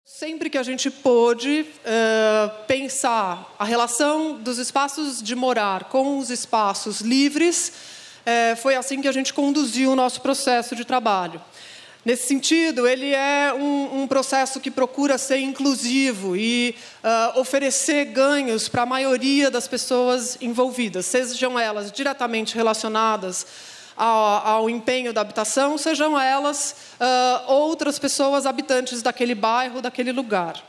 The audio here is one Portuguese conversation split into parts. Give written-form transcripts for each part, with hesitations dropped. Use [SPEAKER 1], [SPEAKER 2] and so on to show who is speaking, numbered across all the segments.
[SPEAKER 1] Sempre que a gente pôde pensar a relação dos espaços de morar com os espaços livres, foi assim que a gente conduziu o nosso processo de trabalho. Nesse sentido, ele é um processo que procura ser inclusivo e oferecer ganhos para a maioria das pessoas envolvidas, sejam elas diretamente relacionadas ao empenho da habitação, sejam elas outras pessoas habitantes daquele bairro, daquele lugar.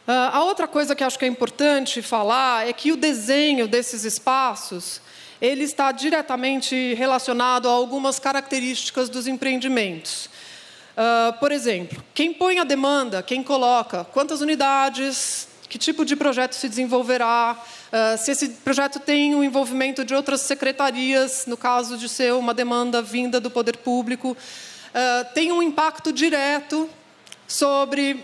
[SPEAKER 1] A outra coisa que acho que é importante falar é que o desenho desses espaços ele está diretamente relacionado a algumas características dos empreendimentos. Por exemplo, quem põe a demanda, quem coloca, quantas unidades, que tipo de projeto se desenvolverá, se esse projeto tem o envolvimento de outras secretarias, no caso de ser uma demanda vinda do poder público, tem um impacto direto sobre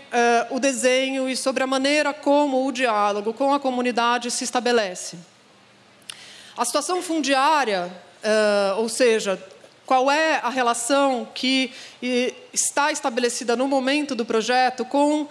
[SPEAKER 1] o desenho e sobre a maneira como o diálogo com a comunidade se estabelece. A situação fundiária, ou seja, qual é a relação que está estabelecida no momento do projeto com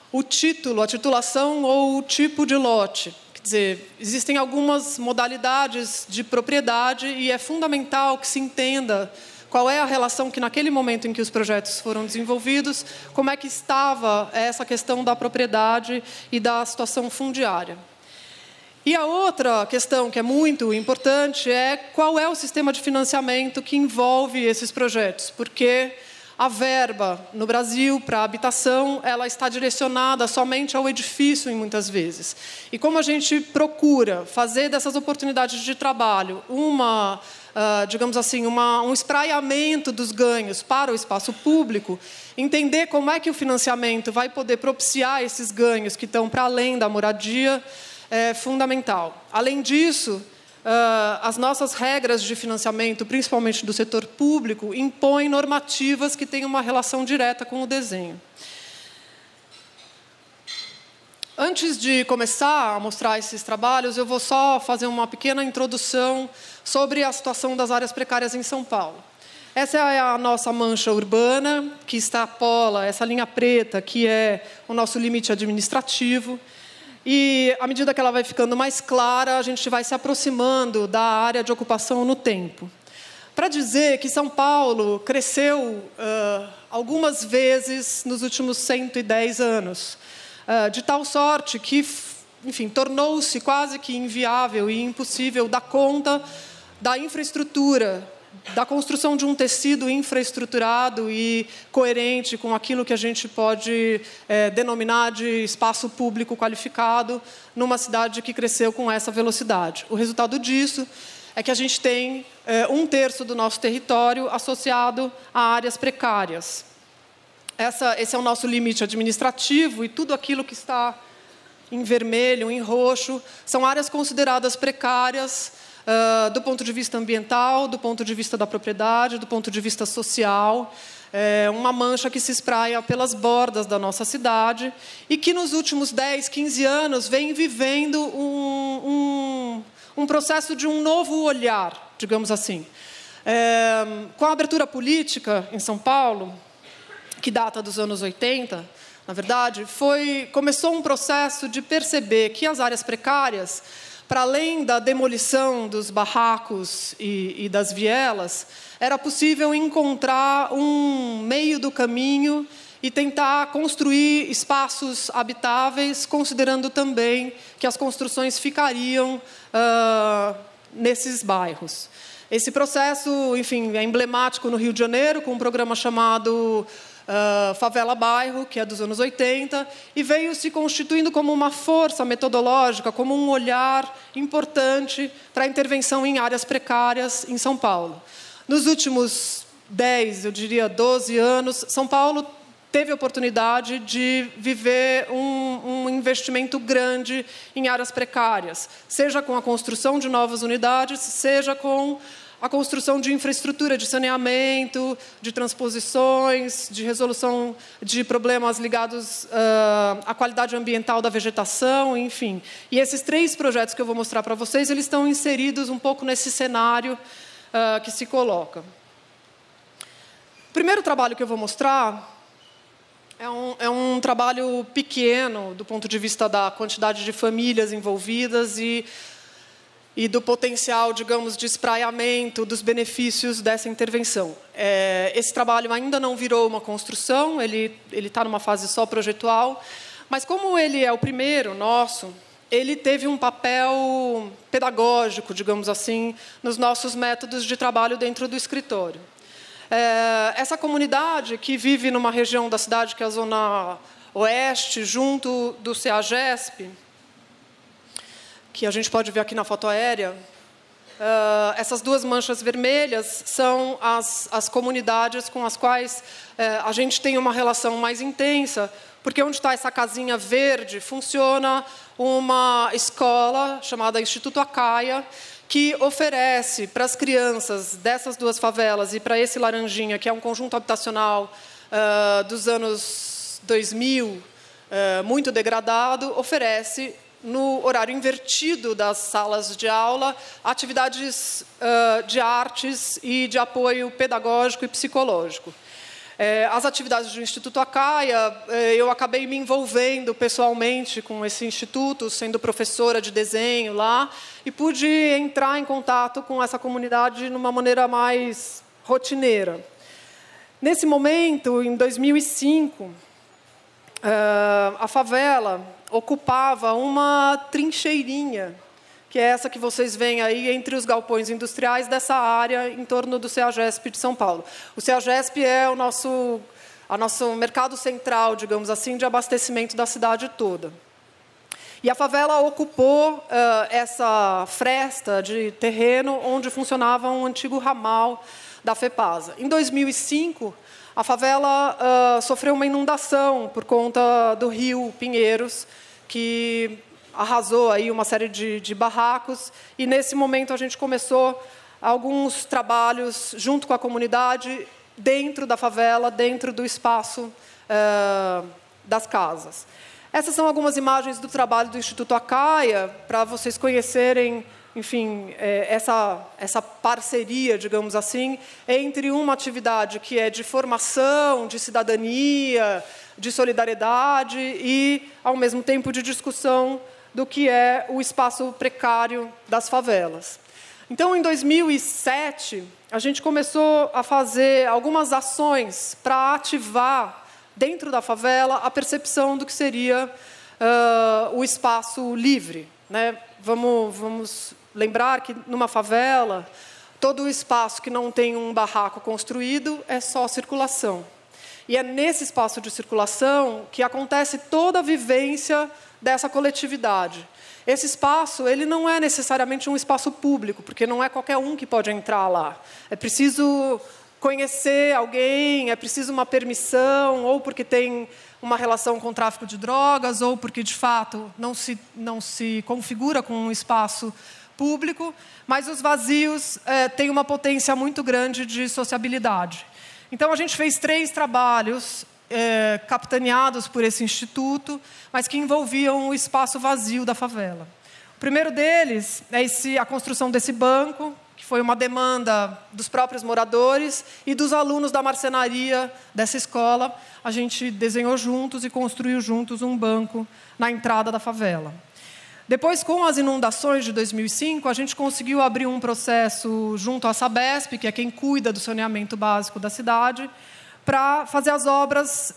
[SPEAKER 1] o título, a titulação ou o tipo de lote. Quer dizer, existem algumas modalidades de propriedade e é fundamental que se entenda qual é a relação que, naquele momento em que os projetos foram desenvolvidos, como é que estava essa questão da propriedade e da situação fundiária. E a outra questão que é muito importante é qual é o sistema de financiamento que envolve esses projetos, porque a verba no Brasil para a habitação ela está direcionada somente ao edifício, muitas vezes. E como a gente procura fazer dessas oportunidades de trabalho digamos assim, um espraiamento dos ganhos para o espaço público, entender como é que o financiamento vai poder propiciar esses ganhos que estão para além da moradia, é fundamental. Além disso, as nossas regras de financiamento, principalmente do setor público, impõem normativas que têm uma relação direta com o desenho. Antes de começar a mostrar esses trabalhos, eu vou só fazer uma pequena introdução sobre a situação das áreas precárias em São Paulo. Essa é a nossa mancha urbana, que extrapola essa linha preta, que é o nosso limite administrativo. E, à medida que ela vai ficando mais clara, a gente vai se aproximando da área de ocupação no tempo. Para dizer que São Paulo cresceu algumas vezes nos últimos 110 anos, de tal sorte que, enfim, tornou-se quase que inviável e impossível dar conta da infraestrutura, da construção de um tecido infraestruturado e coerente com aquilo que a gente pode denominar de espaço público qualificado numa cidade que cresceu com essa velocidade. O resultado disso é que a gente tem 1/3 do nosso território associado a áreas precárias. Esse é o nosso limite administrativo e tudo aquilo que está em vermelho, em roxo, são áreas consideradas precárias do ponto de vista ambiental, do ponto de vista da propriedade, do ponto de vista social. É uma mancha que se espraia pelas bordas da nossa cidade e que nos últimos 10, 15 anos vem vivendo um processo de um novo olhar, digamos assim. Com a abertura política em São Paulo, que data dos anos 80, na verdade, começou um processo de perceber que as áreas precárias, para além da demolição dos barracos e das vielas, era possível encontrar um meio do caminho e tentar construir espaços habitáveis, considerando também que as construções ficariam nesses bairros. Esse processo, enfim, é emblemático no Rio de Janeiro, com um programa chamado Favela Bairro, que é dos anos 80, e veio se constituindo como uma força metodológica, como um olhar importante para a intervenção em áreas precárias em São Paulo. Nos últimos 10, eu diria 12 anos, São Paulo teve a oportunidade de viver um investimento grande em áreas precárias, seja com a construção de novas unidades, seja com a construção de infraestrutura de saneamento, de transposições, de resolução de problemas ligados à qualidade ambiental da vegetação, enfim. E esses 3 projetos que eu vou mostrar para vocês, eles estão inseridos um pouco nesse cenário que se coloca. O primeiro trabalho que eu vou mostrar É um trabalho pequeno do ponto de vista da quantidade de famílias envolvidas e do potencial, digamos, de espraiamento dos benefícios dessa intervenção. Esse trabalho ainda não virou uma construção, ele está numa fase só projetual, mas como ele é o primeiro nosso, ele teve um papel pedagógico, digamos assim, nos nossos métodos de trabalho dentro do escritório. Essa comunidade, que vive numa região da cidade, que é a Zona Oeste, junto do CEAGESP, que a gente pode ver aqui na foto aérea, essas duas manchas vermelhas são as comunidades com as quais a gente tem uma relação mais intensa, porque onde está essa casinha verde funciona uma escola chamada Instituto Acaia, que oferece para as crianças dessas duas favelas e para esse Laranjinha, que é um conjunto habitacional dos anos 2000, muito degradado, oferece, no horário invertido das salas de aula, atividades de artes e de apoio pedagógico e psicológico. As atividades do Instituto Acaia, eu acabei me envolvendo pessoalmente com esse instituto, sendo professora de desenho lá, e pude entrar em contato com essa comunidade de uma maneira mais rotineira. Nesse momento, em 2005, a favela ocupava uma trincheirinha, que é essa que vocês veem aí entre os galpões industriais dessa área em torno do CEAGESP de São Paulo. O CEAGESP é o nosso mercado central, digamos assim, de abastecimento da cidade toda. E a favela ocupou essa fresta de terreno onde funcionava um antigo ramal da FEPASA. Em 2005, a favela sofreu uma inundação por conta do rio Pinheiros, que arrasou aí uma série de barracos, e nesse momento a gente começou alguns trabalhos junto com a comunidade, dentro da favela, dentro do espaço das casas. Essas são algumas imagens do trabalho do Instituto Acaia, para vocês conhecerem, enfim, essa parceria, digamos assim, entre uma atividade que é de formação, de cidadania, de solidariedade e, ao mesmo tempo, de discussão do que é o espaço precário das favelas. Então, em 2007, a gente começou a fazer algumas ações para ativar, dentro da favela, a percepção do que seria o espaço livre, né? Vamos lembrar que, numa favela, todo o espaço que não tem um barraco construído é só circulação. E é nesse espaço de circulação que acontece toda a vivência dessa coletividade. Esse espaço, ele não é necessariamente um espaço público, porque não é qualquer um que pode entrar lá. É preciso conhecer alguém, é preciso uma permissão, ou porque tem uma relação com o tráfico de drogas, ou porque, de fato, não se configura com um espaço público, mas os vazios têm uma potência muito grande de sociabilidade. Então, a gente fez 3 trabalhos capitaneados por esse instituto, mas que envolviam o espaço vazio da favela. O primeiro deles é a construção desse banco, que foi uma demanda dos próprios moradores e dos alunos da marcenaria dessa escola. A gente desenhou juntos e construiu juntos um banco na entrada da favela. Depois, com as inundações de 2005, a gente conseguiu abrir um processo junto à Sabesp, que é quem cuida do saneamento básico da cidade, para fazer as obras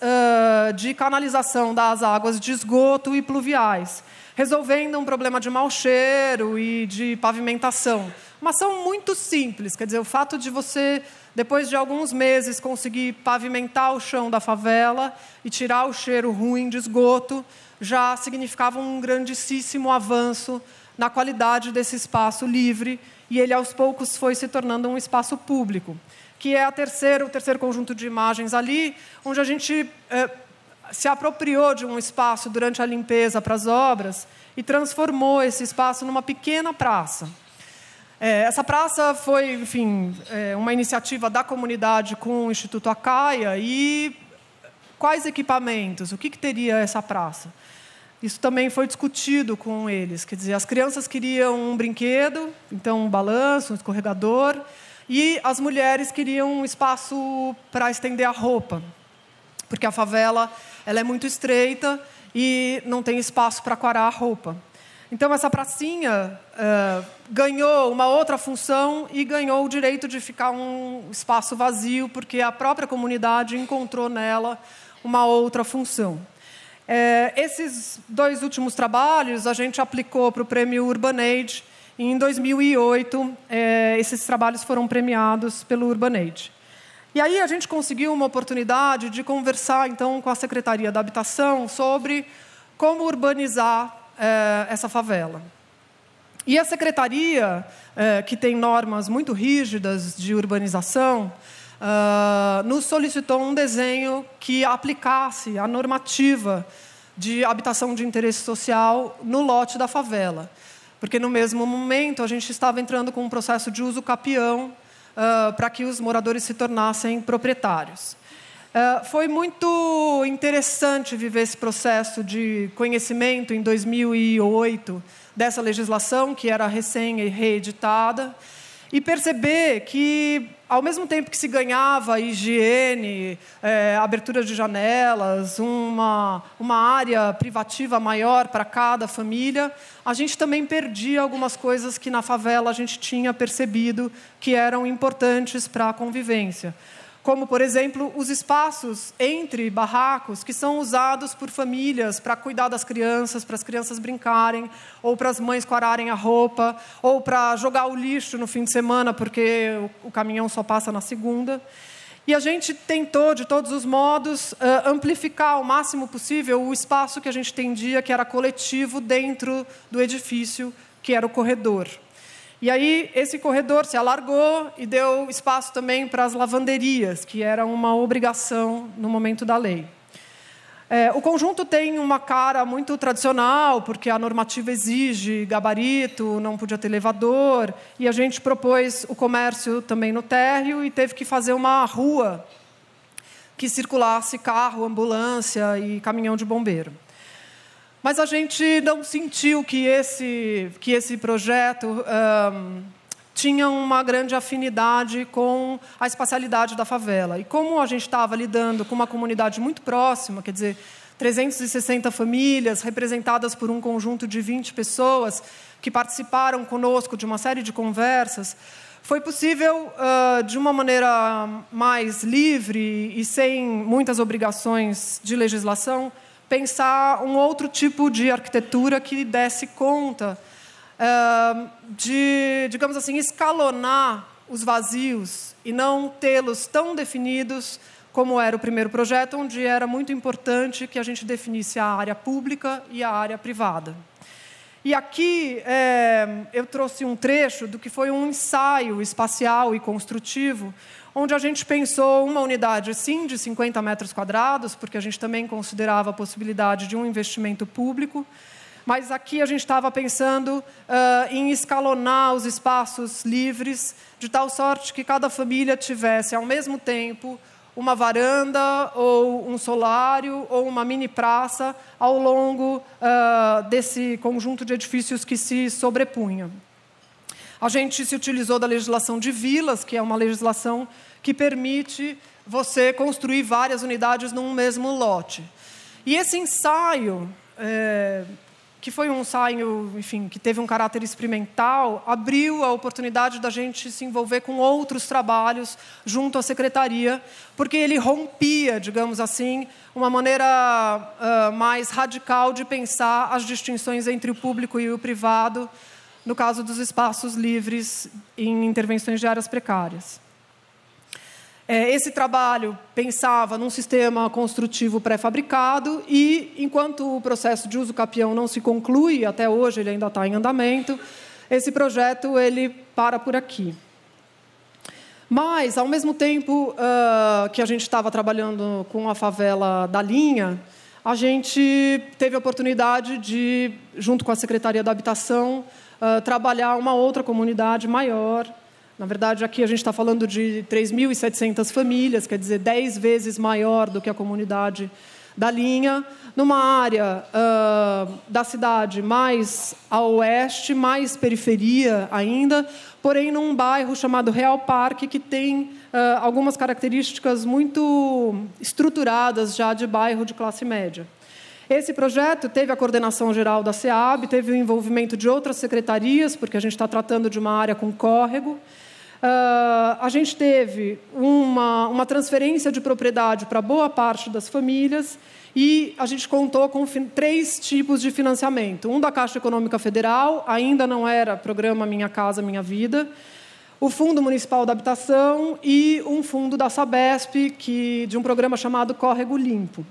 [SPEAKER 1] de canalização das águas de esgoto e pluviais, resolvendo um problema de mau cheiro e de pavimentação. Uma ação muito simples, quer dizer, o fato de você, depois de alguns meses, conseguir pavimentar o chão da favela e tirar o cheiro ruim de esgoto, já significava um grandíssimo avanço na qualidade desse espaço livre, e ele, aos poucos, foi se tornando um espaço público, que é o terceiro conjunto de imagens ali, onde a gente se apropriou de um espaço durante a limpeza para as obras e transformou esse espaço numa pequena praça. Essa praça foi, enfim, uma iniciativa da comunidade com o Instituto Acaia. E quais equipamentos? O que teria essa praça? Isso também foi discutido com eles. Quer dizer, as crianças queriam um brinquedo, então um balanço, um escorregador, e as mulheres queriam um espaço para estender a roupa. porque a favela ela é muito estreita e não tem espaço para quarar a roupa. Então, essa pracinha ganhou uma outra função e ganhou o direito de ficar um espaço vazio, porque a própria comunidade encontrou nela uma outra função. Esses 2 últimos trabalhos a gente aplicou para o prêmio UrbanAid, e em 2008 esses trabalhos foram premiados pelo UrbanAid. E aí a gente conseguiu uma oportunidade de conversar, então, com a Secretaria da Habitação sobre como urbanizar essa favela. E a Secretaria, que tem normas muito rígidas de urbanização, nos solicitou um desenho que aplicasse a normativa de habitação de interesse social no lote da favela. Porque, no mesmo momento, a gente estava entrando com um processo de uso capião para que os moradores se tornassem proprietários. Foi muito interessante viver esse processo de conhecimento em 2008 dessa legislação, que era recém-reeditada, e perceber que, ao mesmo tempo que se ganhava higiene, abertura de janelas, uma área privativa maior para cada família, a gente também perdia algumas coisas que na favela a gente tinha percebido que eram importantes para a convivência. Como, por exemplo, os espaços entre barracos que são usados por famílias para cuidar das crianças, para as crianças brincarem, ou para as mães quararem a roupa, ou para jogar o lixo no fim de semana, porque o caminhão só passa na segunda. E a gente tentou, de todos os modos, amplificar ao máximo possível o espaço que a gente entendia que era coletivo dentro do edifício, que era o corredor. E aí, esse corredor se alargou e deu espaço também para as lavanderias, que era uma obrigação no momento da lei. O conjunto tem uma cara muito tradicional, porque a normativa exige gabarito, não podia ter elevador, e a gente propôs o comércio também no térreo e teve que fazer uma rua que circulasse carro, ambulância e caminhão de bombeiro. Mas a gente não sentiu que esse projeto tinha uma grande afinidade com a espacialidade da favela. E como a gente estava lidando com uma comunidade muito próxima, quer dizer, 360 famílias representadas por um conjunto de 20 pessoas que participaram conosco de uma série de conversas, foi possível, de uma maneira mais livre e sem muitas obrigações de legislação, pensar um outro tipo de arquitetura que desse conta de, digamos assim, escalonar os vazios e não tê-los tão definidos como era o primeiro projeto, onde era muito importante que a gente definisse a área pública e a área privada. E aqui eu trouxe um trecho do que foi um ensaio espacial e construtivo, onde a gente pensou uma unidade, sim, de 50 metros quadrados, porque a gente também considerava a possibilidade de um investimento público, mas aqui a gente estava pensando em escalonar os espaços livres, de tal sorte que cada família tivesse, ao mesmo tempo, uma varanda, ou um solário, ou uma mini praça, ao longo desse conjunto de edifícios que se sobrepunha. A gente se utilizou da legislação de vilas, que é uma legislação que permite você construir várias unidades num mesmo lote. E esse ensaio, que foi um ensaio, enfim, que teve um caráter experimental, abriu a oportunidade da gente se envolver com outros trabalhos junto à secretaria, porque ele rompia, digamos assim, uma maneira mais radical de pensar as distinções entre o público e o privado, no caso dos espaços livres em intervenções de áreas precárias. Esse trabalho pensava num sistema construtivo pré-fabricado e, enquanto o processo de uso capião não se conclui, até hoje ele ainda está em andamento, esse projeto ele para por aqui. Mas, ao mesmo tempo que a gente estava trabalhando com a favela da Linha, a gente teve a oportunidade de, junto com a Secretaria da Habitação, trabalhar uma outra comunidade maior. Na verdade, aqui a gente está falando de 3.700 famílias, quer dizer, 10 vezes maior do que a comunidade da linha, numa área da cidade mais a oeste, mais periferia ainda, porém num bairro chamado Real Parque, que tem algumas características muito estruturadas já de bairro de classe média. Esse projeto teve a coordenação geral da SEAB, teve o envolvimento de outras secretarias, porque a gente está tratando de uma área com córrego. A gente teve uma transferência de propriedade para boa parte das famílias e a gente contou com 3 tipos de financiamento. Um da Caixa Econômica Federal, ainda não era programa Minha Casa Minha Vida, o Fundo Municipal da Habitação e um fundo da Sabesp, de um programa chamado Córrego Limpo.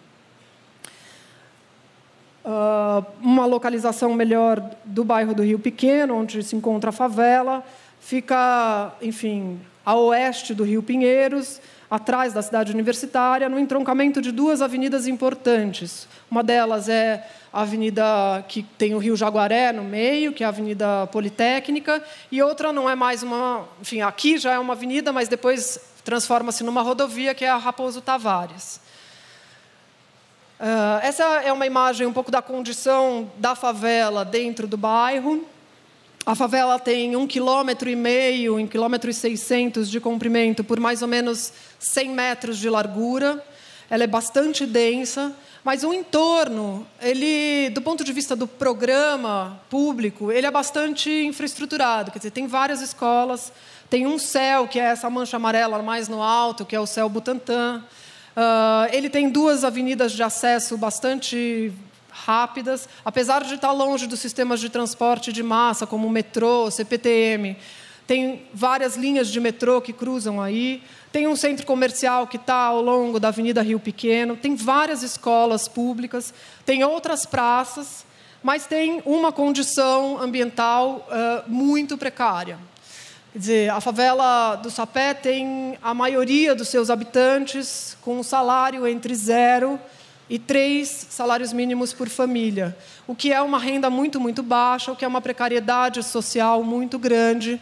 [SPEAKER 1] Uma localização melhor do bairro do Rio Pequeno, onde se encontra a favela, fica, enfim, a oeste do Rio Pinheiros, atrás da cidade universitária, no entroncamento de 2 avenidas importantes. Uma delas é a avenida que tem o Rio Jaguaré no meio, que é a Avenida Politécnica, e outra não é mais uma... Enfim, aqui já é uma avenida, mas depois transforma-se numa rodovia, que é a Raposo Tavares. Essa é uma imagem um pouco da condição da favela dentro do bairro. A favela tem 1,5 km, 1,6 km de comprimento por mais ou menos 100 metros de largura. Ela é bastante densa, mas o entorno, do ponto de vista do programa público, ele é bastante infraestruturado. Quer dizer, tem várias escolas, tem um CEL, que é essa mancha amarela mais no alto, que é o CEL Butantã. Ele tem 2 avenidas de acesso bastante rápidas, apesar de estar longe dos sistemas de transporte de massa, como o metrô, o CPTM. Tem várias linhas de metrô que cruzam aí. Tem um centro comercial que está ao longo da Avenida Rio Pequeno. Tem várias escolas públicas. Tem outras praças, mas tem uma condição ambiental muito precária. Quer dizer, a favela do Sapé tem a maioria dos seus habitantes com um salário entre 0 e 3 salários mínimos por família, o que é uma renda muito, muito baixa, o que é uma precariedade social muito grande.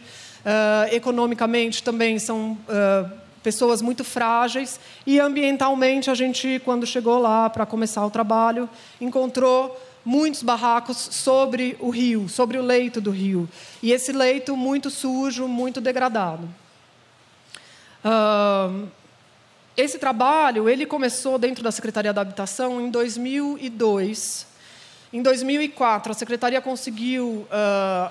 [SPEAKER 1] Economicamente também são pessoas muito frágeis e ambientalmente a gente, quando chegou lá para começar o trabalho, encontrou muitos barracos sobre o rio, sobre o leito do rio. E esse leito muito sujo, muito degradado. Esse trabalho ele começou dentro da Secretaria da Habitação em 2002. Em 2004, a Secretaria conseguiu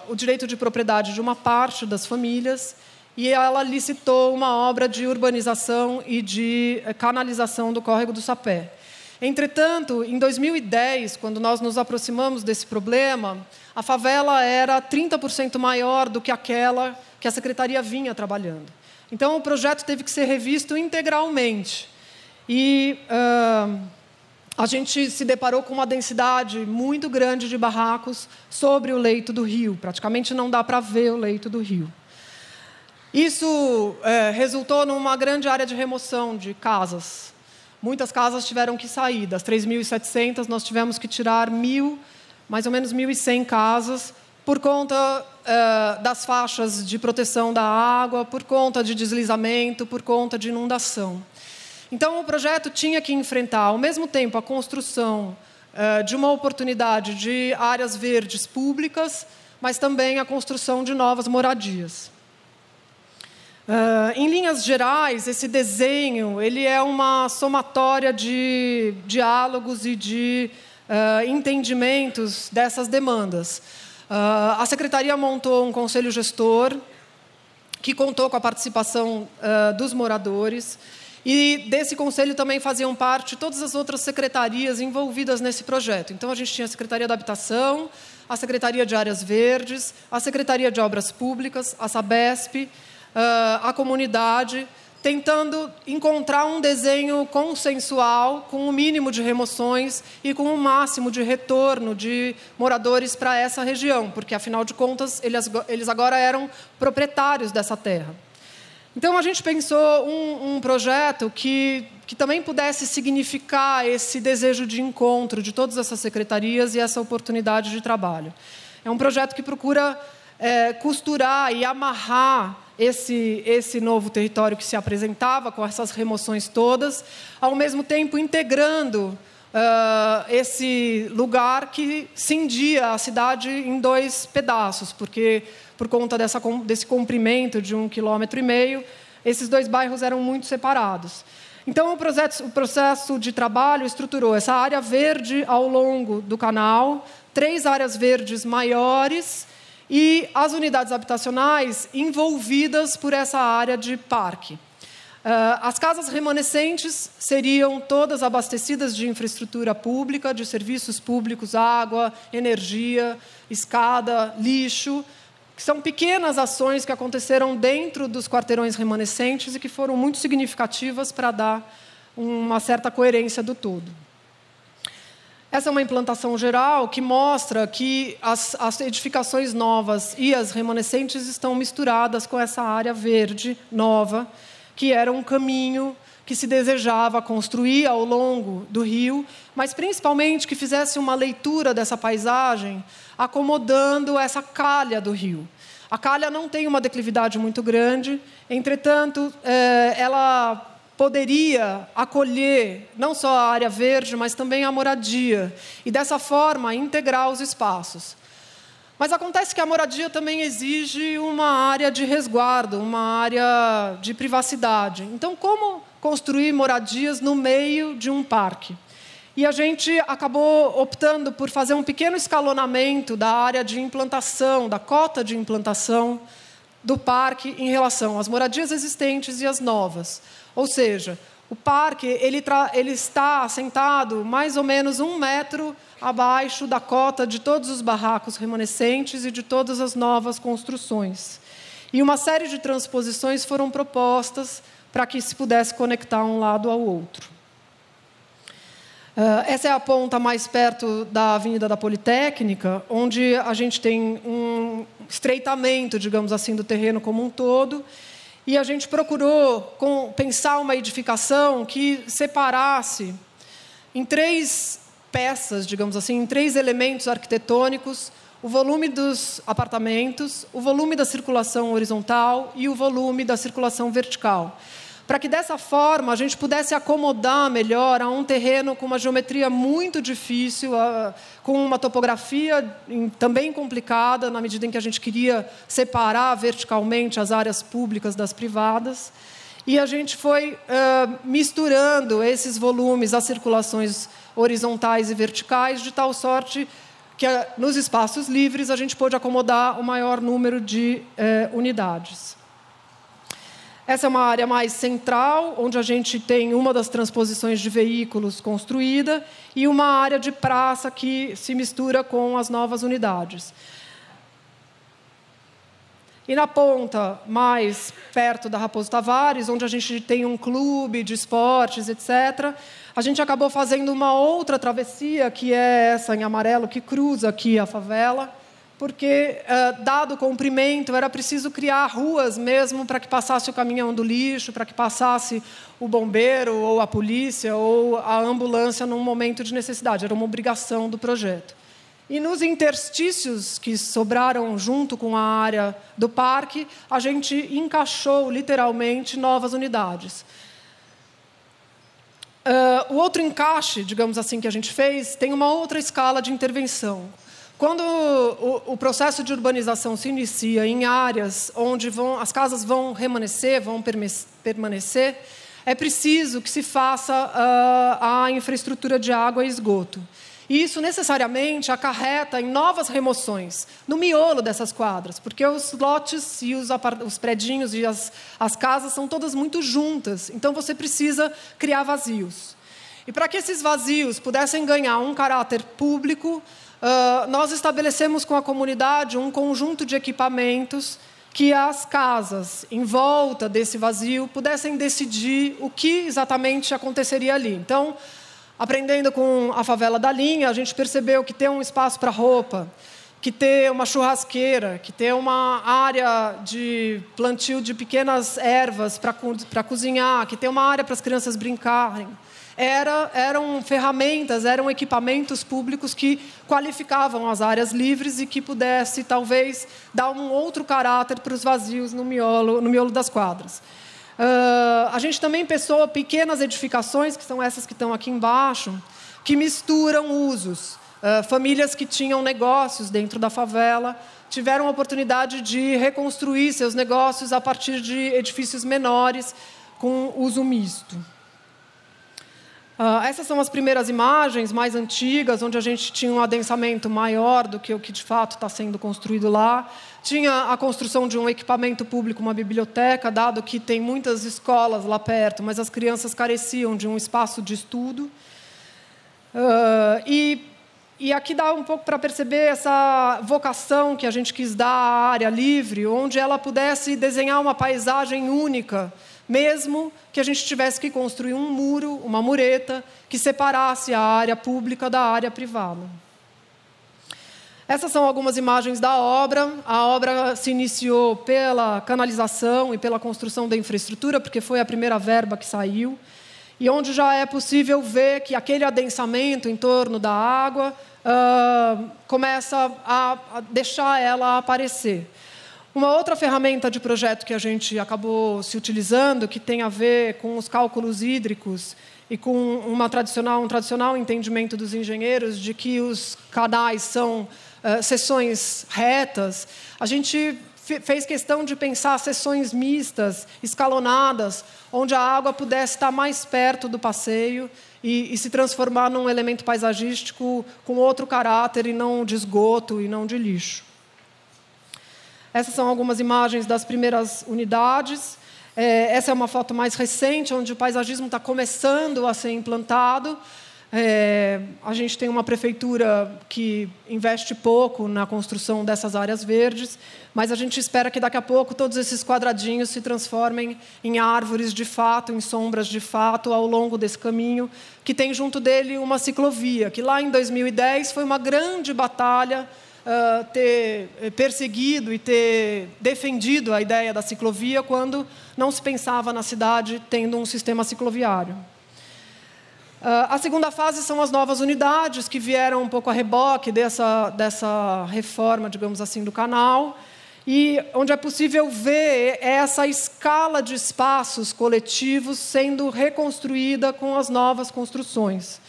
[SPEAKER 1] o direito de propriedade de uma parte das famílias e ela licitou uma obra de urbanização e de canalização do córrego do Sapé. Entretanto, em 2010, quando nós nos aproximamos desse problema, a favela era 30% maior do que aquela que a Secretaria vinha trabalhando. Então, o projeto teve que ser revisto integralmente. E a gente se deparou com uma densidade muito grande de barracos sobre o leito do rio. Praticamente não dá para ver o leito do rio. Isso resultou numa grande área de remoção de casas. Muitas casas tiveram que sair. Das 3.700, nós tivemos que tirar mais ou menos 1.100 casas, por conta das faixas de proteção da água, por conta de deslizamento, por conta de inundação. Então, o projeto tinha que enfrentar, ao mesmo tempo, a construção de uma oportunidade de áreas verdes públicas, mas também a construção de novas moradias. Em linhas gerais, esse desenho ele é uma somatória de diálogos e de entendimentos dessas demandas. A Secretaria montou um conselho gestor que contou com a participação dos moradores e desse conselho também faziam parte todas as outras secretarias envolvidas nesse projeto. Então, a gente tinha a Secretaria da Habitação, a Secretaria de Áreas Verdes, a Secretaria de Obras Públicas, a Sabesp, a comunidade, tentando encontrar um desenho consensual, com o mínimo de remoções e com o máximo de retorno de moradores para essa região, porque, afinal de contas, eles agora eram proprietários dessa terra. Então, a gente pensou um projeto que também pudesse significar esse desejo de encontro de todas essas secretarias e essa oportunidade de trabalho. É um projeto que procura costurar e amarrar esse novo território que se apresentava, com essas remoções todas, ao mesmo tempo integrando esse lugar que cindia a cidade em 2 pedaços, porque, por conta desse comprimento de 1,5 km, esses 2 bairros eram muito separados. Então, o processo de trabalho estruturou essa área verde ao longo do canal, 3 áreas verdes maiores e as unidades habitacionais envolvidas por essa área de parque. As casas remanescentes seriam todas abastecidas de infraestrutura pública, de serviços públicos, água, energia, escada, lixo, que são pequenas ações que aconteceram dentro dos quarteirões remanescentes e que foram muito significativas para dar uma certa coerência do todo. Essa é uma implantação geral que mostra que as edificações novas e as remanescentes estão misturadas com essa área verde nova, que era um caminho que se desejava construir ao longo do rio, mas principalmente que fizesse uma leitura dessa paisagem, acomodando essa calha do rio. A calha não tem uma declividade muito grande, entretanto, ela poderia acolher não só a área verde, mas também a moradia, e dessa forma integrar os espaços. Mas acontece que a moradia também exige uma área de resguardo, uma área de privacidade. Então, como construir moradias no meio de um parque? E a gente acabou optando por fazer um pequeno escalonamento da área de implantação, da cota de implantação do parque em relação às moradias existentes e às novas. Ou seja, o parque ele está assentado mais ou menos 1 metro abaixo da cota de todos os barracos remanescentes e de todas as novas construções. E uma série de transposições foram propostas para que se pudesse conectar um lado ao outro. Essa é a ponta mais perto da Avenida da Politécnica, onde a gente tem um estreitamento, digamos assim, do terreno como um todo, e a gente procurou pensar uma edificação que separasse em 3 peças, digamos assim, em 3 elementos arquitetônicos, o volume dos apartamentos, o volume da circulação horizontal e o volume da circulação vertical, para que, dessa forma, a gente pudesse acomodar melhor a um terreno com uma geometria muito difícil, com uma topografia também complicada, na medida em que a gente queria separar verticalmente as áreas públicas das privadas. E a gente foi misturando esses volumes, as circulações horizontais e verticais, de tal sorte que, nos espaços livres, a gente pôde acomodar o maior número de unidades. Essa é uma área mais central, onde a gente tem uma das transposições de veículos construída e uma área de praça que se mistura com as novas unidades. E na ponta, mais perto da Raposo Tavares, onde a gente tem um clube de esportes, etc., a gente acabou fazendo uma outra travessia, que é essa em amarelo, que cruza aqui a favela, porque, dado o comprimento, era preciso criar ruas mesmo para que passasse o caminhão do lixo, para que passasse o bombeiro, ou a polícia, ou a ambulância num momento de necessidade. Era uma obrigação do projeto. E nos interstícios que sobraram junto com a área do parque, a gente encaixou, literalmente, novas unidades. O outro encaixe, digamos assim, que a gente fez, tem uma outra escala de intervenção. Quando o processo de urbanização se inicia em áreas onde as casas vão permanecer, é preciso que se faça a infraestrutura de água e esgoto. E isso, necessariamente, acarreta em novas remoções, no miolo dessas quadras, porque os lotes e os predinhos e as casas são todas muito juntas, então você precisa criar vazios. E para que esses vazios pudessem ganhar um caráter público, nós estabelecemos com a comunidade um conjunto de equipamentos que as casas, em volta desse vazio, pudessem decidir o que exatamente aconteceria ali. Então, aprendendo com a favela da Linha, a gente percebeu que ter um espaço para roupa, que ter uma churrasqueira, que ter uma área de plantio de pequenas ervas para cozinhar, que ter uma área para as crianças brincarem, eram ferramentas, eram equipamentos públicos que qualificavam as áreas livres e que pudesse, talvez, dar um outro caráter para os vazios no miolo das quadras. A gente também pensou pequenas edificações, que são essas que estão aqui embaixo, que misturam usos. Famílias que tinham negócios dentro da favela tiveram a oportunidade de reconstruir seus negócios a partir de edifícios menores com uso misto. Essas são as primeiras imagens mais antigas, onde a gente tinha um adensamento maior do que o que de fato está sendo construído lá. Tinha a construção de um equipamento público, uma biblioteca, dado que tem muitas escolas lá perto, mas as crianças careciam de um espaço de estudo. E aqui dá um pouco para perceber essa vocação que a gente quis dar à área livre, onde ela pudesse desenhar uma paisagem única, mesmo que a gente tivesse que construir um muro, uma mureta, que separasse a área pública da área privada. Essas são algumas imagens da obra. A obra se iniciou pela canalização e pela construção da infraestrutura, porque foi a primeira verba que saiu, e onde já é possível ver que aquele adensamento em torno da água começa a deixar ela aparecer. Uma outra ferramenta de projeto que a gente acabou se utilizando, que tem a ver com os cálculos hídricos e com um tradicional entendimento dos engenheiros de que os canais são seções retas, a gente fez questão de pensar seções mistas, escalonadas, onde a água pudesse estar mais perto do passeio e se transformar num elemento paisagístico com outro caráter, e não de esgoto e não de lixo. Essas são algumas imagens das primeiras unidades. Essa é uma foto mais recente, onde o paisagismo está começando a ser implantado. A gente tem uma prefeitura que investe pouco na construção dessas áreas verdes, mas a gente espera que daqui a pouco todos esses quadradinhos se transformem em árvores de fato, em sombras de fato, ao longo desse caminho, que tem junto dele uma ciclovia, que lá em 2010 foi uma grande batalha ter perseguido e ter defendido a ideia da ciclovia quando não se pensava na cidade tendo um sistema cicloviário. A segunda fase são as novas unidades, que vieram um pouco a reboque dessa reforma, digamos assim, do canal, e onde é possível ver essa escala de espaços coletivos sendo reconstruída com as novas construções.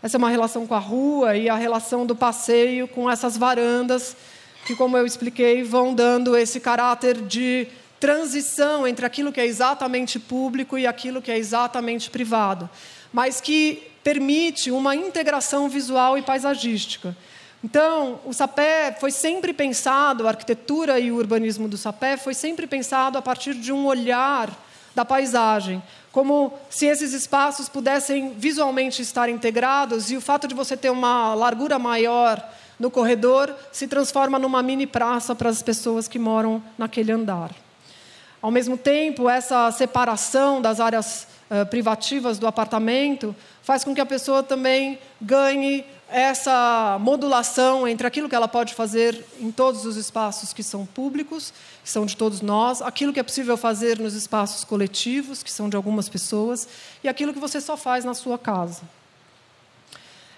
[SPEAKER 1] Essa é uma relação com a rua e a relação do passeio com essas varandas que, como eu expliquei, vão dando esse caráter de transição entre aquilo que é exatamente público e aquilo que é exatamente privado, mas que permite uma integração visual e paisagística. Então, o Sapé foi sempre pensado, a arquitetura e o urbanismo do Sapé foi sempre pensado a partir de um olhar da paisagem, como se esses espaços pudessem visualmente estar integrados, e o fato de você ter uma largura maior no corredor se transforma numa mini praça para as pessoas que moram naquele andar. Ao mesmo tempo, essa separação das áreas privativas do apartamento faz com que a pessoa também ganhe essa modulação entre aquilo que ela pode fazer em todos os espaços que são públicos, que são de todos nós, aquilo que é possível fazer nos espaços coletivos, que são de algumas pessoas, e aquilo que você só faz na sua casa.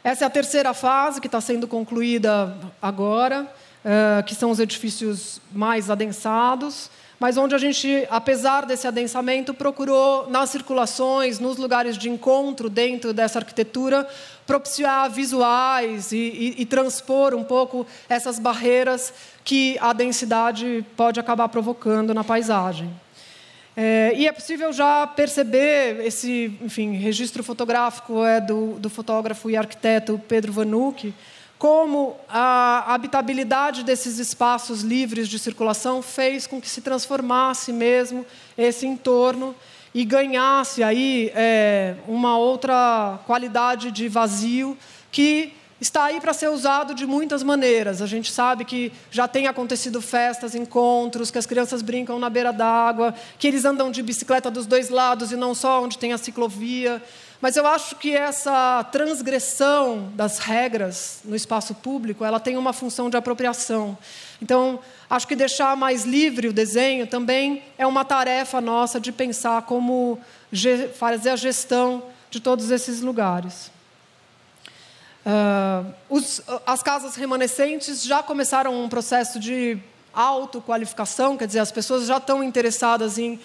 [SPEAKER 1] Essa é a terceira fase, que está sendo concluída agora, que são os edifícios mais adensados, mas onde a gente, apesar desse adensamento, procurou, nas circulações, nos lugares de encontro dentro dessa arquitetura, propiciar visuais e transpor um pouco essas barreiras que a densidade pode acabar provocando na paisagem. E é possível já perceber esse, registro fotográfico do fotógrafo e arquiteto Pedro Vanucchi, como a habitabilidade desses espaços livres de circulação fez com que se transformasse mesmo esse entorno e ganhasse aí uma outra qualidade de vazio que está aí para ser usado de muitas maneiras. A gente sabe que já tem acontecido festas, encontros, que as crianças brincam na beira d'água, que eles andam de bicicleta dos dois lados e não só onde tem a ciclovia. Mas eu acho que essa transgressão das regras no espaço público, ela tem uma função de apropriação. Então, acho que deixar mais livre o desenho também é uma tarefa nossa de pensar como fazer a gestão de todos esses lugares. As casas remanescentes já começaram um processo de autoqualificação, quer dizer, as pessoas já estão interessadas em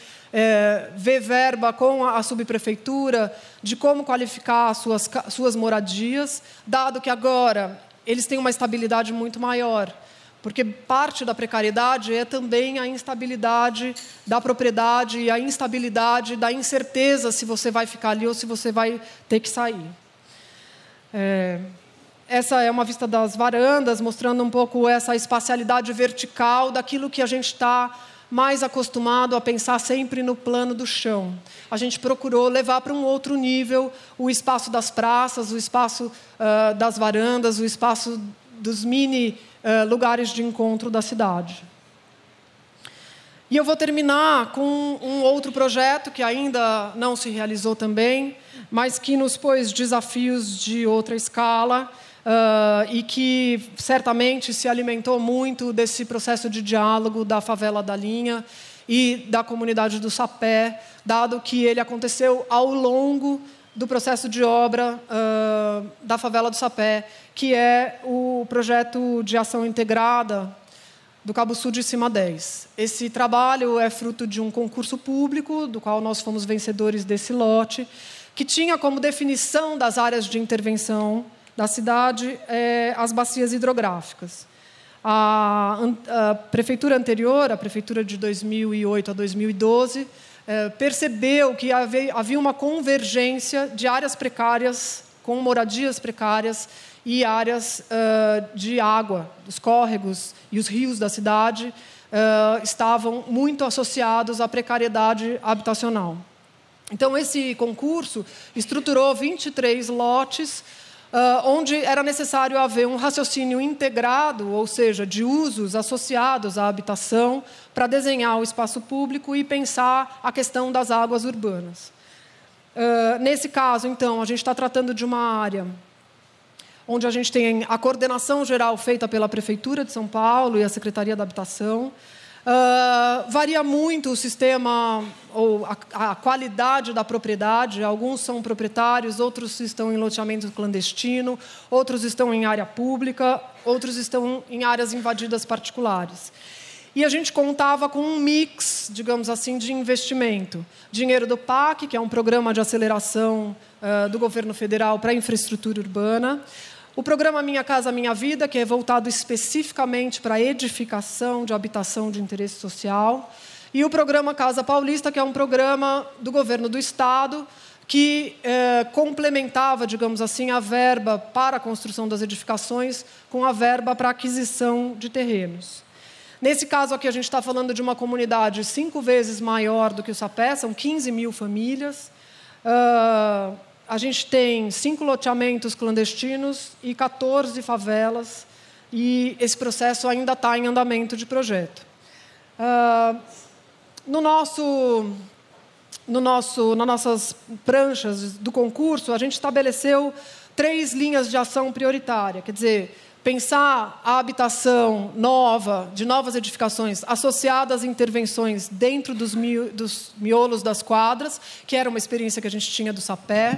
[SPEAKER 1] ver verba com a subprefeitura de como qualificar suas moradias, dado que agora eles têm uma estabilidade muito maior. Porque parte da precariedade é também a instabilidade da propriedade e a instabilidade da incerteza se você vai ficar ali ou se você vai ter que sair. Essa é uma vista das varandas, mostrando um pouco essa espacialidade vertical daquilo que a gente está mais acostumado a pensar sempre no plano do chão. A gente procurou levar para um outro nível o espaço das praças, o espaço das varandas, o espaço dos mini lugares de encontro da cidade. E eu vou terminar com um outro projeto que ainda não se realizou também, mas que nos pôs desafios de outra escala e que certamente se alimentou muito desse processo de diálogo da favela da Linha e da comunidade do Sapé, dado que ele aconteceu ao longo do processo de obra da favela do Sapé, que é o projeto de ação integrada do Cabo Sul de Cima 10. Esse trabalho é fruto de um concurso público, do qual nós fomos vencedores desse lote, que tinha como definição das áreas de intervenção da cidade as bacias hidrográficas. A prefeitura anterior, a prefeitura de 2008 a 2012, percebeu que havia uma convergência de áreas precárias, com moradias precárias, e áreas de água, os córregos e os rios da cidade estavam muito associados à precariedade habitacional. Então, esse concurso estruturou 23 lotes, onde era necessário haver um raciocínio integrado, ou seja, de usos associados à habitação, para desenhar o espaço público e pensar a questão das águas urbanas. Nesse caso, então, a gente está tratando de uma área onde a gente tem a coordenação geral feita pela Prefeitura de São Paulo e a Secretaria da Habitação. Varia muito o sistema ou a qualidade da propriedade. Alguns são proprietários, outros estão em loteamento clandestino, outros estão em área pública, outros estão em áreas invadidas particulares. E a gente contava com um mix, digamos assim, de investimento. Dinheiro do PAC, que é um programa de aceleração do governo federal para a infraestrutura urbana. O programa Minha Casa Minha Vida, que é voltado especificamente para a edificação de habitação de interesse social. E o programa Casa Paulista, que é um programa do governo do Estado, que complementava, digamos assim, a verba para a construção das edificações com a verba para a aquisição de terrenos. Nesse caso aqui, a gente está falando de uma comunidade 5 vezes maior do que o Sapé, são 15 mil famílias. A gente tem 5 loteamentos clandestinos e 14 favelas, e esse processo ainda está em andamento de projeto. Nas nossas pranchas do concurso, a gente estabeleceu 3 linhas de ação prioritária, quer dizer, pensar a habitação nova, de novas edificações, associadas a intervenções dentro dos miolos das quadras, que era uma experiência que a gente tinha do Sapé.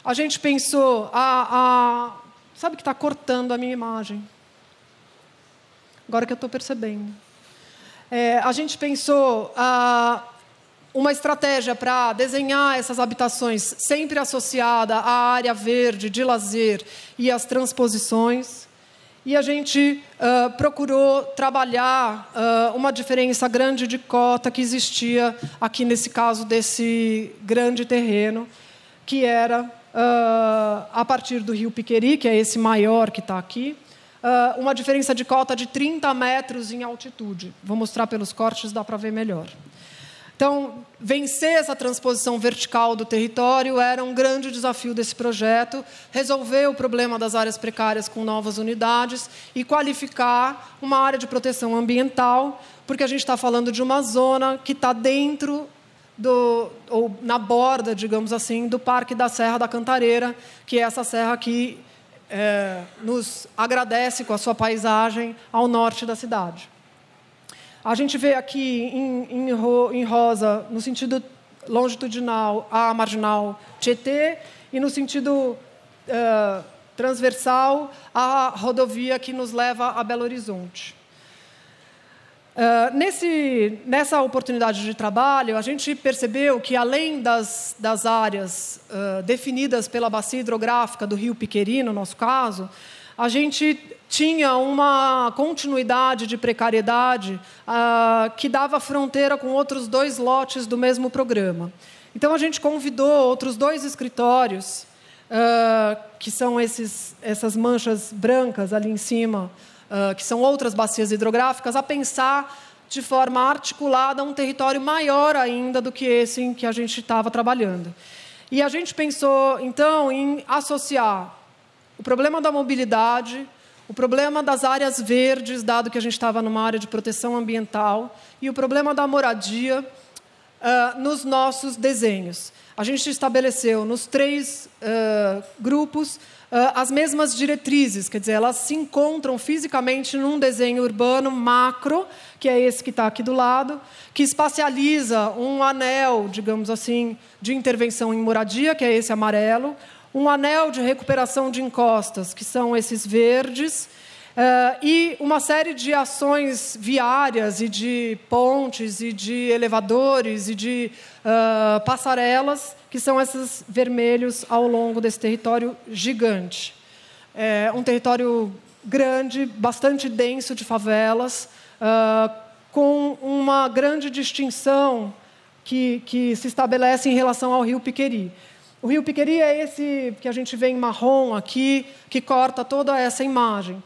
[SPEAKER 1] A gente pensou... Sabe que está cortando a minha imagem? Agora que eu estou percebendo. A gente pensou uma estratégia para desenhar essas habitações sempre associada à área verde, de lazer e às transposições. E a gente procurou trabalhar uma diferença grande de cota que existia aqui nesse caso desse grande terreno, que era, a partir do Rio Piqueri, que é esse maior que está aqui, uma diferença de cota de 30 metros em altitude. Vou mostrar pelos cortes, dá para ver melhor. Então, vencer essa transposição vertical do território era um grande desafio desse projeto, resolver o problema das áreas precárias com novas unidades e qualificar uma área de proteção ambiental, porque a gente está falando de uma zona que está dentro ou na borda, digamos assim, do Parque da Serra da Cantareira, que é essa serra que nos agradece com a sua paisagem ao norte da cidade. A gente vê aqui em rosa, no sentido longitudinal, a marginal Tietê, e no sentido transversal, a rodovia que nos leva a Belo Horizonte. Nessa oportunidade de trabalho, a gente percebeu que, além das áreas definidas pela bacia hidrográfica do Rio Piqueri, no nosso caso, a gente tinha uma continuidade de precariedade que dava fronteira com outros 2 lotes do mesmo programa. Então, a gente convidou outros 2 escritórios, que são essas manchas brancas ali em cima, que são outras bacias hidrográficas, a pensar de forma articulada um território maior ainda do que esse em que a gente estava trabalhando. E a gente pensou, então, em associar o problema da mobilidade, o problema das áreas verdes, dado que a gente estava numa área de proteção ambiental, e o problema da moradia nos nossos desenhos. A gente estabeleceu nos 3 grupos as mesmas diretrizes, quer dizer, elas se encontram fisicamente num desenho urbano macro, que é esse que está aqui do lado, que espacializa um anel, digamos assim, de intervenção em moradia, que é esse amarelo, um anel de recuperação de encostas, que são esses verdes, e uma série de ações viárias e de pontes e de elevadores e de passarelas, que são esses vermelhos ao longo desse território gigante. É um território grande, bastante denso de favelas, com uma grande distinção que se estabelece em relação ao Rio Piqueri. O Rio Piqueri é esse que a gente vê em marrom aqui, que corta toda essa imagem.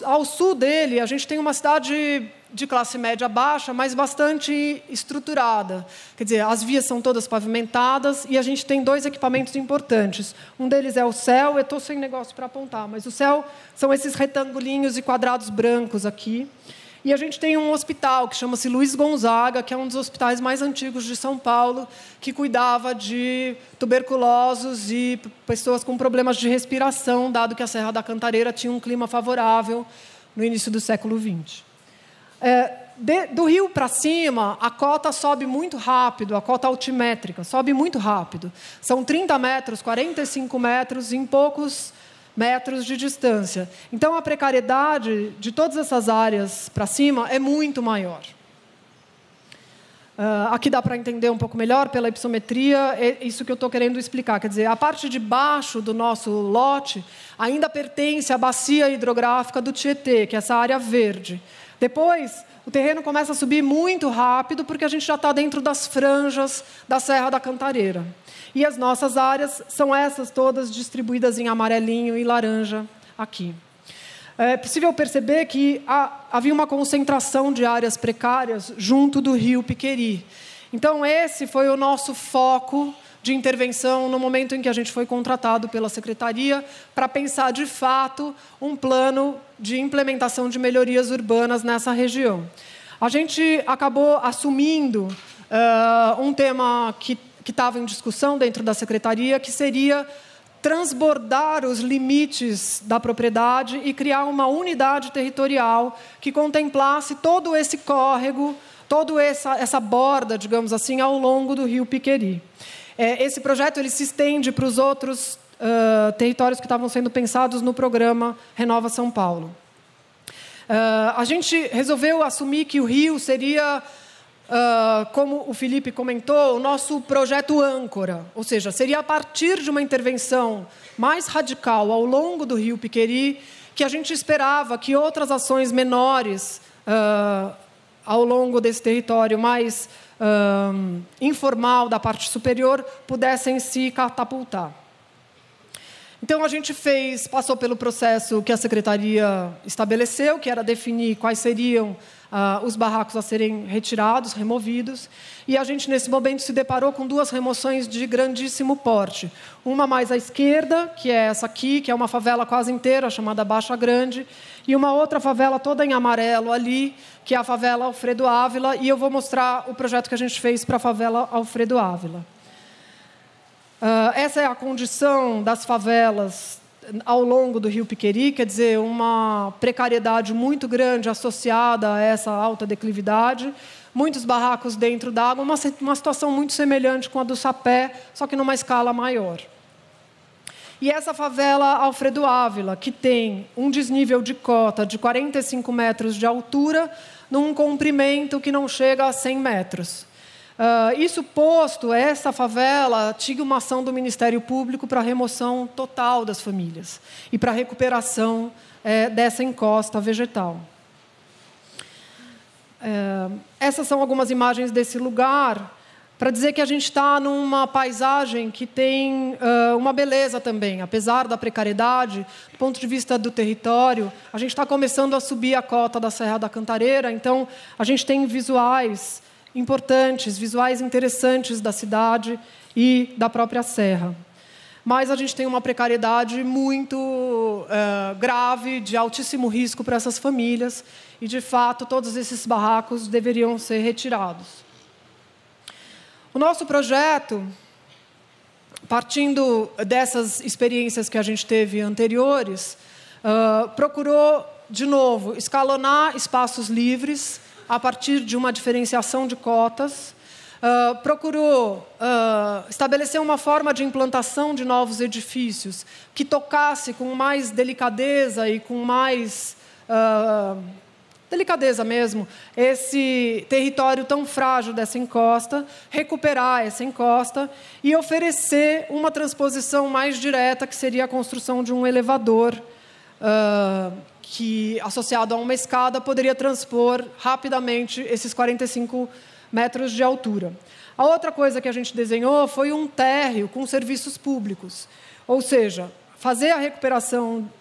[SPEAKER 1] Ao sul dele, a gente tem uma cidade de classe média baixa, mas bastante estruturada. Quer dizer, as vias são todas pavimentadas e a gente tem 2 equipamentos importantes. Um deles é o CEL, eu estou sem negócio para apontar, mas o CEL são esses retangulinhos e quadrados brancos aqui. E a gente tem um hospital que chama-se Luiz Gonzaga, que é um dos hospitais mais antigos de São Paulo, que cuidava de tuberculosos e pessoas com problemas de respiração, dado que a Serra da Cantareira tinha um clima favorável no início do século XX. Do rio para cima, a cota sobe muito rápido, a cota altimétrica sobe muito rápido. São 30 metros, 45 metros em poucos metros de distância. Então, a precariedade de todas essas áreas para cima é muito maior. Aqui dá para entender um pouco melhor pela hipossometria, é isso que eu estou querendo explicar. Quer dizer, a parte de baixo do nosso lote ainda pertence à bacia hidrográfica do Tietê, que é essa área verde. Depois, o terreno começa a subir muito rápido, porque a gente já está dentro das franjas da Serra da Cantareira. E as nossas áreas são essas todas distribuídas em amarelinho e laranja aqui. É possível perceber que havia uma concentração de áreas precárias junto do Rio Piqueri. Então, esse foi o nosso foco de intervenção no momento em que a gente foi contratado pela Secretaria para pensar, de fato, um plano de implementação de melhorias urbanas nessa região. A gente acabou assumindo um tema que estava em discussão dentro da Secretaria, que seria transbordar os limites da propriedade e criar uma unidade territorial que contemplasse todo esse córrego, toda essa borda, digamos assim, ao longo do Rio Piqueri. Esse projeto ele se estende para os outros territórios que estavam sendo pensados no programa Renova São Paulo. A gente resolveu assumir que o Rio seria, como o Felipe comentou, o nosso projeto âncora, ou seja, seria a partir de uma intervenção mais radical ao longo do Rio Piqueri que a gente esperava que outras ações menores ao longo desse território mais informal da parte superior pudessem se catapultar. Então, a gente passou pelo processo que a Secretaria estabeleceu, que era definir quais seriam os barracos a serem retirados, removidos, e a gente, nesse momento, se deparou com 2 remoções de grandíssimo porte. Uma mais à esquerda, que é essa aqui, que é uma favela quase inteira, chamada Baixa Grande, e uma outra favela toda em amarelo ali, que é a favela Alfredo Ávila, e eu vou mostrar o projeto que a gente fez para a favela Alfredo Ávila. Essa é a condição das favelas ao longo do Rio Piqueri, quer dizer, uma precariedade muito grande associada a essa alta declividade, muitos barracos dentro d'água, uma situação muito semelhante com a do Sapé, só que numa escala maior. E essa favela Alfredo Ávila, que tem um desnível de cota de 45 metros de altura, num comprimento que não chega a 100 metros. Isso posto, essa favela tinha uma ação do Ministério Público para a remoção total das famílias e para a recuperação dessa encosta vegetal. Essas são algumas imagens desse lugar, para dizer que a gente está numa paisagem que tem uma beleza também. Apesar da precariedade, do ponto de vista do território, a gente está começando a subir a cota da Serra da Cantareira, então a gente tem visuais importantes, visuais interessantes da cidade e da própria serra. Mas a gente tem uma precariedade muito grave, de altíssimo risco para essas famílias, e, de fato, todos esses barracos deveriam ser retirados. O nosso projeto, partindo dessas experiências que a gente teve anteriores, procurou, de novo, escalonar espaços livres a partir de uma diferenciação de cotas, procurou estabelecer uma forma de implantação de novos edifícios que tocasse com mais delicadeza e com mais delicadeza mesmo, esse território tão frágil dessa encosta, recuperar essa encosta e oferecer uma transposição mais direta, que seria a construção de um elevador que, associado a uma escada, poderia transpor rapidamente esses 45 metros de altura. A outra coisa que a gente desenhou foi um térreo com serviços públicos, ou seja, fazer a recuperação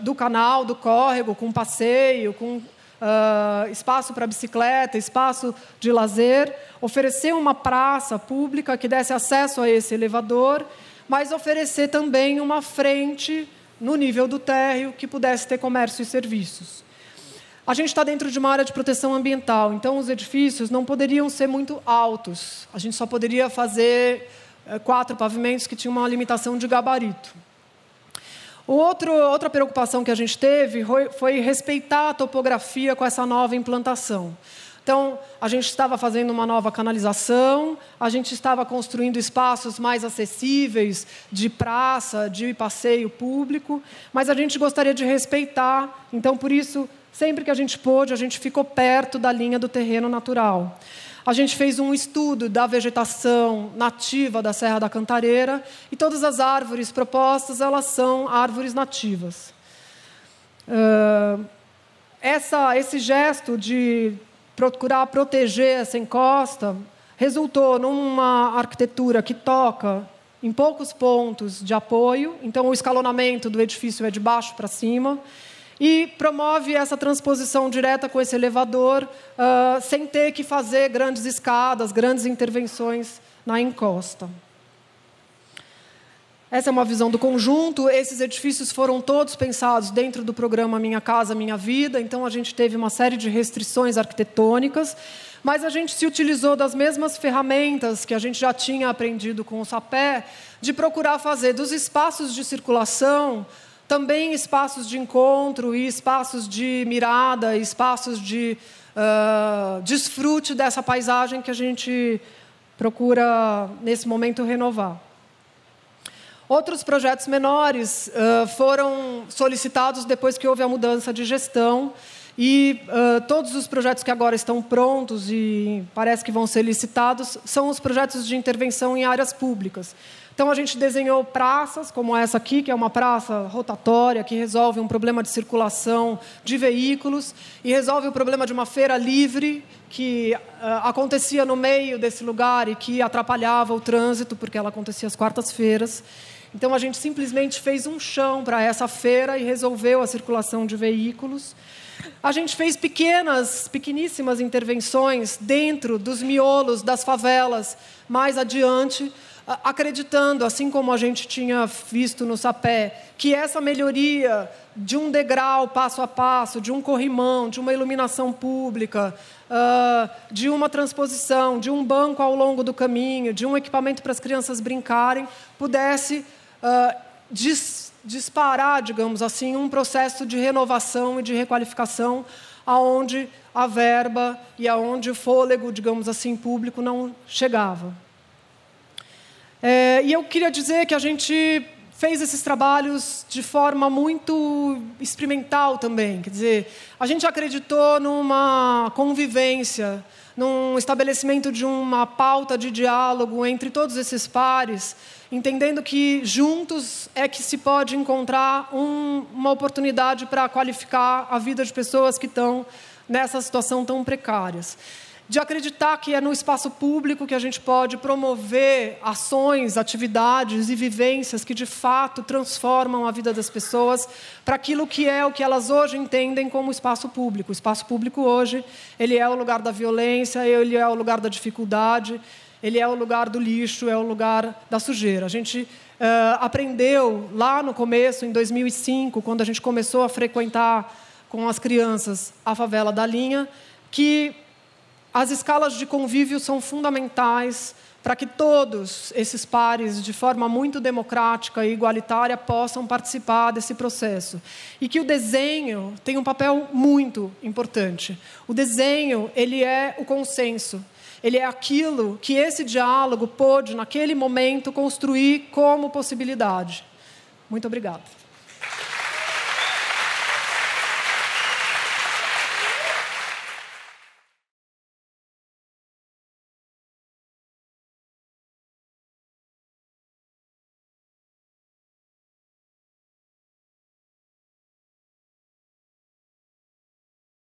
[SPEAKER 1] do canal, do córrego, com passeio, com espaço para bicicleta, espaço de lazer, oferecer uma praça pública que desse acesso a esse elevador, mas oferecer também uma frente no nível do térreo que pudesse ter comércio e serviços. A gente está dentro de uma área de proteção ambiental, então os edifícios não poderiam ser muito altos. A gente só poderia fazer 4 pavimentos que tinham uma limitação de gabarito. Outra preocupação que a gente teve foi respeitar a topografia com essa nova implantação. Então, a gente estava fazendo uma nova canalização, a gente estava construindo espaços mais acessíveis de praça, de passeio público, mas a gente gostaria de respeitar. Então, por isso, sempre que a gente pôde, a gente ficou perto da linha do terreno natural. A gente fez um estudo da vegetação nativa da Serra da Cantareira e todas as árvores propostas, elas são árvores nativas. Esse gesto de procurar proteger essa encosta resultou numa arquitetura que toca em poucos pontos de apoio, então o escalonamento do edifício é de baixo para cima, e promove essa transposição direta com esse elevador, sem ter que fazer grandes escadas, grandes intervenções na encosta. Essa é uma visão do conjunto. Esses edifícios foram todos pensados dentro do programa Minha Casa, Minha Vida, então a gente teve uma série de restrições arquitetônicas, mas a gente se utilizou das mesmas ferramentas que a gente já tinha aprendido com o SAPé, de procurar fazer dos espaços de circulação também espaços de encontro e espaços de mirada, espaços de desfrute dessa paisagem que a gente procura, nesse momento, renovar. Outros projetos menores foram solicitados depois que houve a mudança de gestão e todos os projetos que agora estão prontos e parece que vão ser licitados são os projetos de intervenção em áreas públicas. Então, a gente desenhou praças, como essa aqui, que é uma praça rotatória, que resolve um problema de circulação de veículos e resolve o problema de uma feira livre, que acontecia no meio desse lugar e que atrapalhava o trânsito, porque ela acontecia às quartas-feiras. Então, a gente simplesmente fez um chão para essa feira e resolveu a circulação de veículos. A gente fez pequeníssimas intervenções dentro dos miolos das favelas, mais adiante, acreditando, assim como a gente tinha visto no SAPé, que essa melhoria de um degrau passo a passo, de um corrimão, de uma iluminação pública, de uma transposição, de um banco ao longo do caminho, de um equipamento para as crianças brincarem, pudesse disparar, digamos assim, um processo de renovação e de requalificação aonde a verba e aonde o fôlego, digamos assim, público não chegava. E eu queria dizer que a gente fez esses trabalhos de forma muito experimental também. Quer dizer, a gente acreditou numa convivência, num estabelecimento de uma pauta de diálogo entre todos esses pares, entendendo que juntos é que se pode encontrar uma oportunidade para qualificar a vida de pessoas que estão nessa situação tão precárias. De acreditar que é no espaço público que a gente pode promover ações, atividades e vivências que, de fato, transformam a vida das pessoas para aquilo que é o que elas hoje entendem como espaço público. O espaço público hoje, ele é o lugar da violência, ele é o lugar da dificuldade, ele é o lugar do lixo, é o lugar da sujeira. A gente aprendeu lá no começo, em 2005, quando a gente começou a frequentar com as crianças a favela da Linha, que as escalas de convívio são fundamentais para que todos esses pares, de forma muito democrática e igualitária, possam participar desse processo. E que o desenho tem um papel muito importante. O desenho, ele é o consenso. Ele é aquilo que esse diálogo pôde, naquele momento, construir como possibilidade. Muito obrigada.